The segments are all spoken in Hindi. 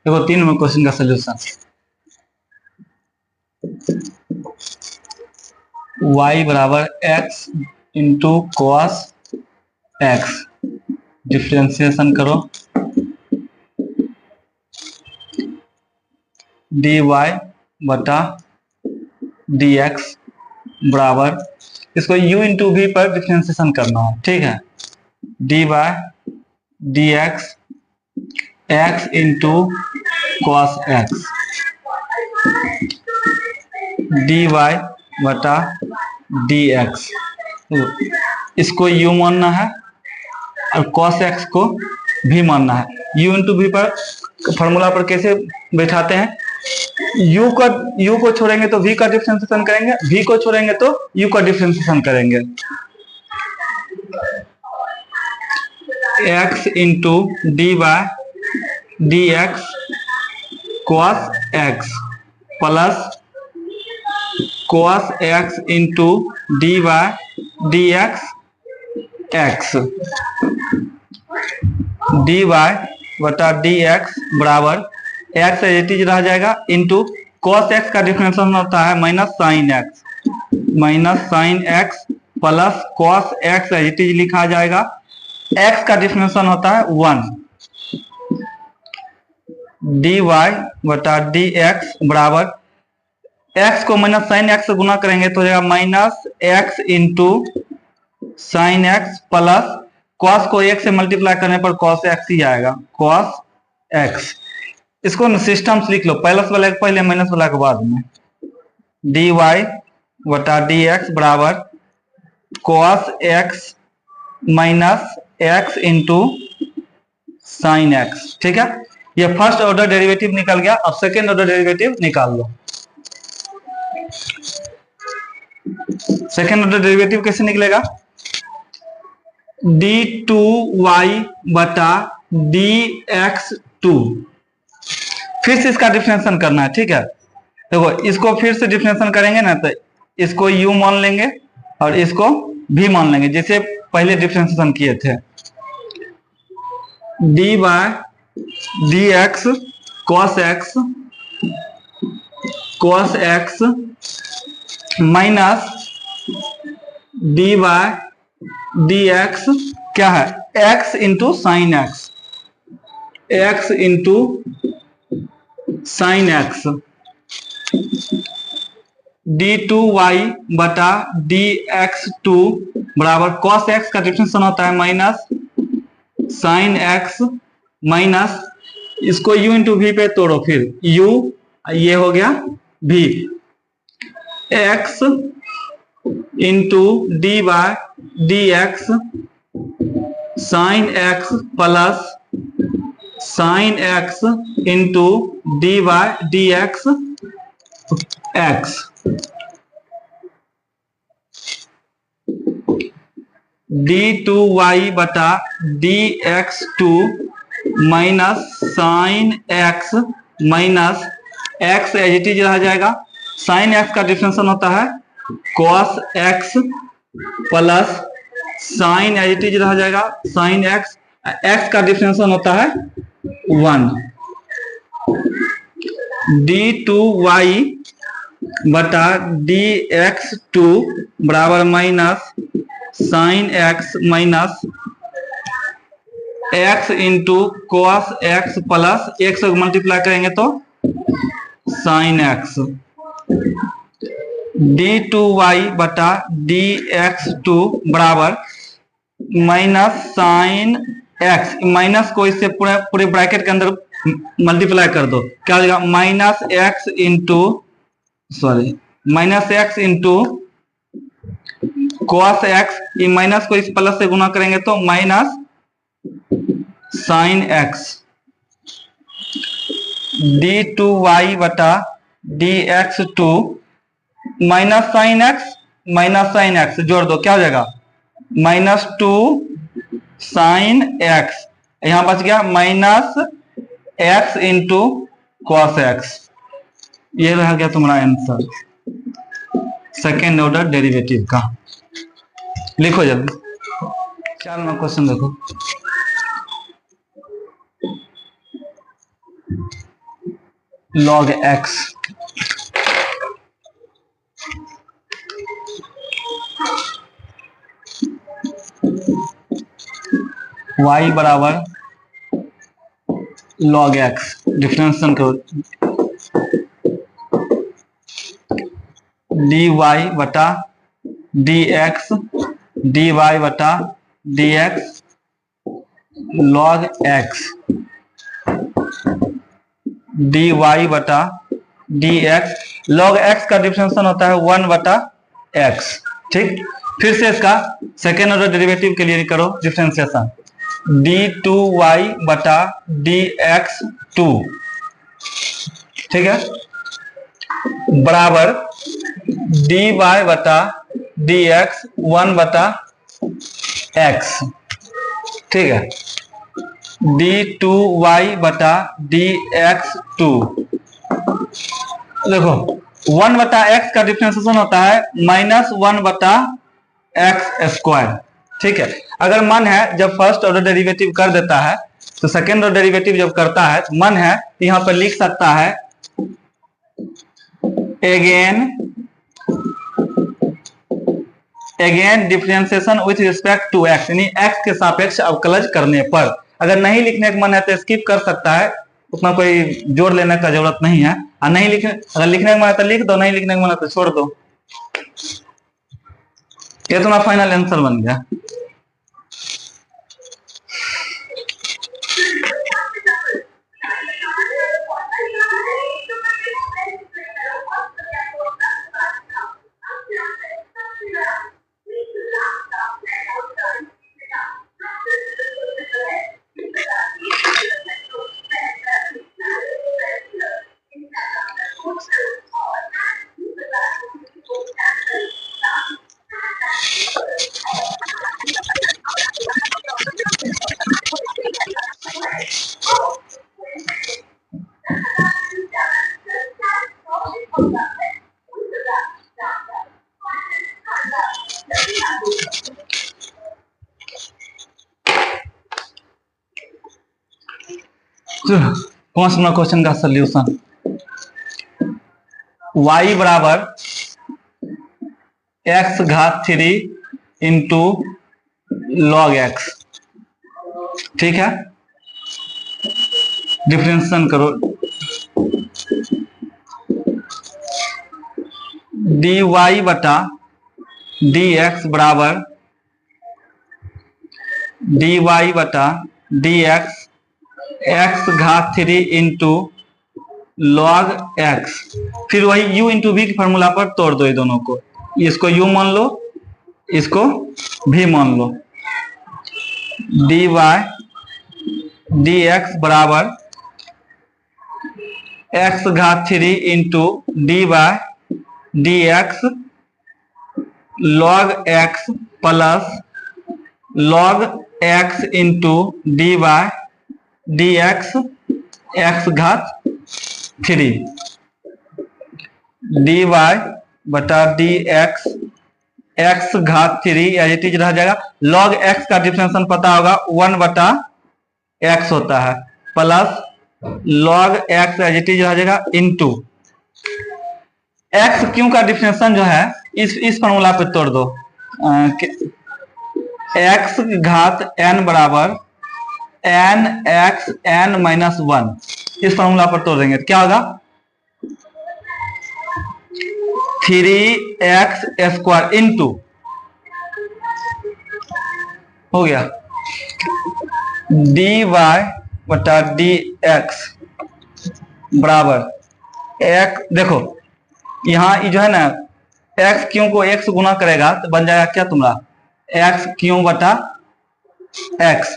देखो 3 नंबर क्वेश्चन का सोल्यूशन, y बराबर x into cos x, differentiation करो, dy बटा dx बराबर, इसको u इंटू वी पर डिफ्रेंसिएशन करना है, ठीक है। dy dx x into cos x, dy बटा dx, इसको u मानना है और cos x को भी मानना है। u इंटू v पर फॉर्मूला पर कैसे बैठाते हैं, u को छोड़ेंगे तो v का डिफरेंशिएशन करेंगे, v को छोड़ेंगे तो u का डिफरेंशिएशन करेंगे। x into d by d x cos x plus cos x into d by d x d y बटा डी एक्स बराबर एक्स एज रह जाएगा इंटू कॉस एक्स का डिफरेंशिएशन होता है minus sine x plus cos x as लिखा जाएगा, एक्स का डिफरेंशिएशन होता है 1, डी वाई बटा डी एक्स बराबर एक्स को माइनस साइन एक्स से गुना करेंगे तो हो जाएगा minus x into sine x plus cos को एक से मल्टीप्लाई करने पर कॉस एक्स ही आएगा, कॉस एक्स। इसको सिस्टम से लिख लो, प्लस वाले पहले माइनस वाला के बाद में, डी वाई बटा डी एक्स बराबर cos x minus x into sine x, ठीक है। ये फर्स्ट ऑर्डर डेरिवेटिव निकल गया। अब सेकेंड ऑर्डर डेरिवेटिव निकाल लो। सेकेंड ऑर्डर डेरिवेटिव कैसे निकलेगा, d2y बटा dx2, फिर से इसका डिफरेंशिएशन करना है, ठीक है। देखो इसको फिर से डिफरेंशिएशन करेंगे ना तो इसको u मान लेंगे और इसको v मान लेंगे जैसे पहले डिफरेंशिएशन किए थे। d by d x cos x minus d by d x क्या है, x into sine x into sine x, d2y बटा dx2 बराबर कॉस एक्स का डिफरेंशिएशन होता है माइनस साइन एक्स माइनस, इसको u इंटू वी पे तोड़ो, फिर u ये हो गया v, x into d by d x sine x plus sine x into d by d x x, d2y बटा dx2 minus sine x minus x as it is रह जाएगा, साइन एक्स का डिफरेंशिएशन होता है cos x plus sine as it is रह जाएगा साइन एक्स, एक्स का डिफरेंशिएशन होता है 1, d2y बटा dx2 बराबर minus sine x minus x into cos x plus x को मल्टीप्लाई करेंगे तो साइन एक्स, d2y बटा dx2 बराबर माइनस साइन एक्स, माइनस को इससे पूरे ब्रैकेट के अंदर मल्टीप्लाई कर दो, क्या हो जाएगा minus x into cos x, ये माइनस को इस प्लस से गुना करेंगे तो माइनस साइन एक्स, d2y बटा dx2 माइनस साइन एक्स जोड़ दो, क्या हो जाएगा -2 साइन एक्स, यहां बच गया minus x into cos x. ये रह गया तुम्हारा आंसर सेकेंड ऑर्डर डेरिवेटिव का। लिखो जल्दी, 4 नंबर क्वेश्चन देखो। Log x. y बराबर लॉग एक्स, डिफरेंशिएशन करो, डी वाई बटा डी एक्स, डी वाई बटा d x log x, d y बटा डी एक्स। लॉग एक्स का डिफरेंशिएशन होता है 1 बटा एक्स। ठीक, फिर से इसका सेकेंड ऑर्डर डेरिवेटिव के लिए करो डिफरेंशिएशन, डी टू वाई बटा डी एक्स टू, ठीक है, बराबर डी वाई बटा डी एक्स 1 बटा एक्स। ठीक है, डी टू वाई बटा डी एक्स टू। देखो 1 बटा एक्स का डिफरेंशिएशन होता है -1 बटा एक्स स्क्वायर। ठीक है, अगर मन है जब फर्स्ट ऑर्डर डेरिवेटिव कर देता है तो सेकेंड ऑर्डर डेरिवेटिव जब करता है, मन है तो यहां पर लिख सकता है again differentiation with respect to x, यानी एक्स के सापेक्ष अवकलज करने पर। अगर नहीं लिखने का मन है तो स्किप कर सकता है, उतना कोई जोड़ लेने का जरूरत नहीं है। और नहीं लिखने, अगर लिखने का मन है तो लिख दो, नहीं लिखने का मन है तो छोड़ दो। ये तुम्हारा फाइनल आंसर बन गया। पांचवा क्वेश्चन का सोल्यूशन, y बराबर x घात 3 इंटू लॉग x। ठीक है, डिफरेंशिएशन करो, dy बटा dx बराबर dy बटा dx x घात 3 इंटू लॉग x। फिर वही u इंटू v की फॉर्मूला पर तोड़ दो ये दोनों को, इसको u मान लो, इसको v मान लो। dy dx बराबर x घात 3 into dy dx log x plus log x into dy dx x घात 3, dy बटा dx x घात 3 एज इट रह जाएगा। log x का डिफरेंशिएशन पता होगा 1 बटा x होता है, plus log x as it रह जाएगा इंटू x क्यू का डिफरेंशिएशन जो है इस फॉर्मूला पे तोड़ दो, x घात n बराबर n x n माइनस 1, इस फॉर्मूला पर तोड़ देंगे तो क्या होगा 3x स्क्वायर इंटू, हो गया dy बटा dx बराबर x। देखो यहाँ जो है ना x क्यू को x गुना करेगा तो बन जाएगा क्या तुम्हारा x क्यू बटा x,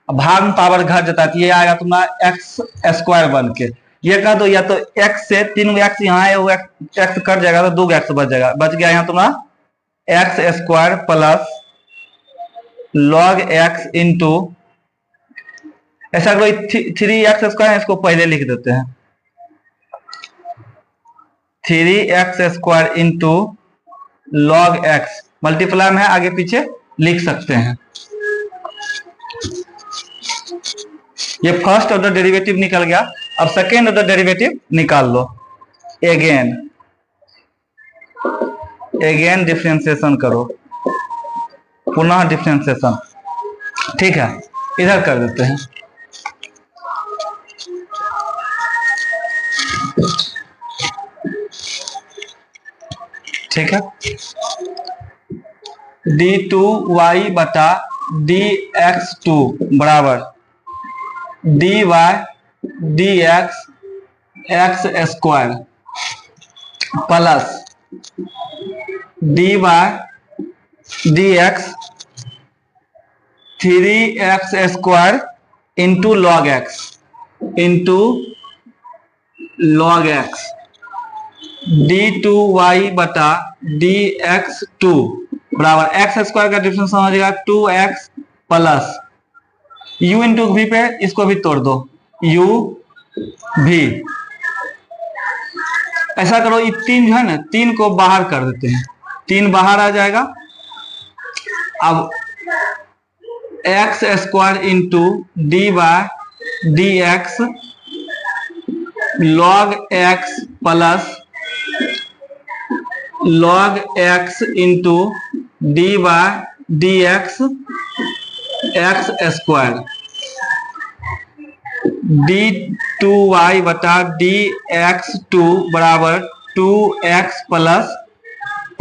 भाग में पावर घट जाता है तो ये आएगा तुम्हारा एक्स स्क्वायर बन के। ये कह दो या तो x से 3 एक्स यहाँ है वो x कट जाएगा तो 2 एक्स बच जाएगा, बच गया यहाँ तुम्हारा x square plus log x into, ऐसा कोई 3x स्क्वायर, इसको पहले लिख देते हैं 3x square into log x, multiply में है आगे पीछे लिख सकते हैं। ये फर्स्ट ऑर्डर डेरिवेटिव निकल गया। अब सेकेंड ऑर्डर डेरिवेटिव निकाल लो। अगेन डिफरेंशिएशन करो, पुनः डिफरेंशिएशन। ठीक है, इधर कर देते हैं। ठीक है, d2y बटा dx2 बराबर dy dx x square plus dy dx 3x square into log x d2y बटा dx2 बराबर x स्क्वायर का डिफरेंस समझिएगा 2x plus u into v पे इसको भी तोड़ दो, u v। ऐसा करो, ये 3 जो है ना, 3 को बाहर कर देते हैं, 3 बाहर आ जाएगा। अब x square into dy dx log x plus log x into dy dx x square d2y बटा dx2 बराबर 2x प्लस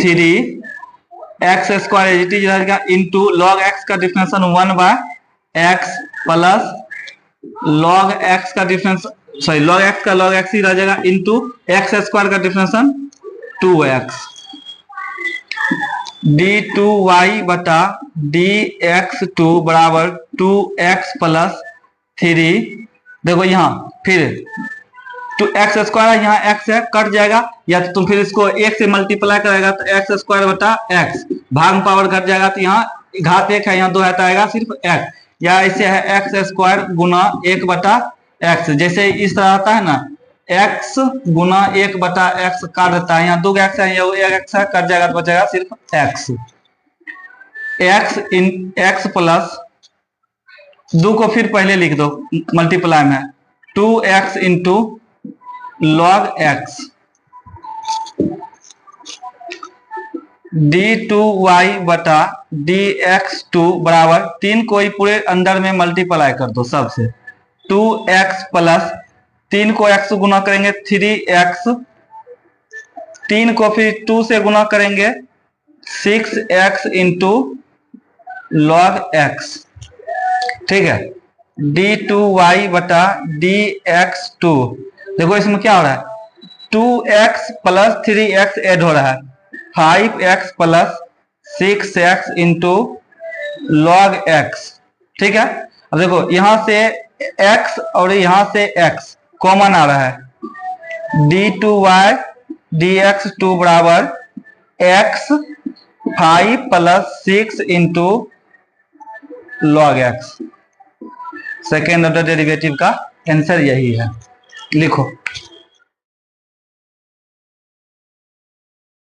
3x स्क्वायर रहेगा इंटू लॉग x का differentiation 1 by x plus log x का डिफरेंस log x का log x ही रह जाएगा इंटू x स्क्वायर का डिफरेंशन 2x d2y बटा dx2 बराबर 2x प्लस 3। देखो यहाँ फिर 2x स्क्वायर, यहाँ x है कट जाएगा, या तो तुम फिर इसको 1 से मल्टीप्लाई करेगा तो x स्क्वायर बटा x, भाग में पावर घट जाएगा तो यहाँ घात 1 है, यहाँ 2 है तो आएगा सिर्फ x, या ऐसे है x स्क्वायर गुना 1 बटा x। जैसे इस तरह आता है ना, x गुना 1 बटा x काट देता है, यहाँ 2 x है, यहाँ 1 x है, कट जाएगा तो बचेगा सिर्फ x प्लस 2 को फिर पहले लिख दो मल्टीप्लाई में, 2x into log x d2y बटा dx2 बराबर 3 को ही पूरे अंदर में मल्टीप्लाई कर दो सबसे, 2x प्लस 3 को x गुना करेंगे 3x, 3 को फिर 2 से गुना करेंगे 6x इंटू लॉग x। ठीक है, d2y बटा dx2, देखो इसमें क्या हो रहा है, 2x प्लस 3x ऐड हो रहा है, 5x plus 6x into log x। ठीक है, अब देखो यहां से x और यहां से x कॉमन आ रहा है, d2y dx2 बराबर x 5 plus 6 into log x। Second order derivative का आंसर यही है, लिखो।